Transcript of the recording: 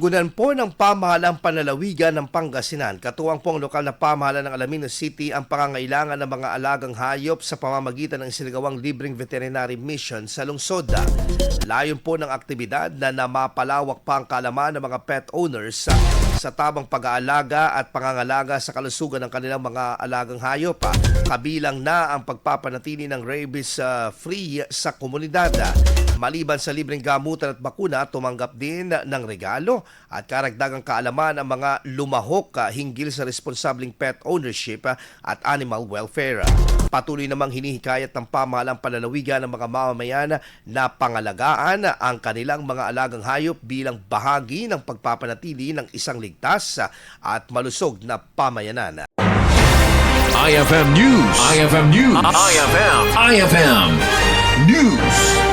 Gunan po ng pamahalang panlalawigan ng Pangasinan, katuwang po ang lokal na pamahalaan ng Alamino City ang pangangailangan ng mga alagang hayop sa pamamagitan ng isinagawang libreng veterinary mission sa lungsod. Layon po ng aktibidad na mapalawak pa ang kaalaman ng mga pet owners sa tamang pag-aalaga at pangangalaga sa kalusugan ng kanilang mga alagang hayop, kabilang na ang pagpapanatili ng rabies-free sa komunidad. Maliban sa libreng gamutan at bakuna, tumanggap din ng regalo at karagdagang kaalaman ang mga lumahok hinggil sa responsableng pet ownership at animal welfare. Patuloy namang hinihikayat ng pamahalang panlalawigan ng mga mamamayan na pangalagaan ang kanilang mga alagang hayop bilang bahagi ng pagpapanatili ng isang ligtas at malusog na pamayanan. IFM News. IFM News. IFM News.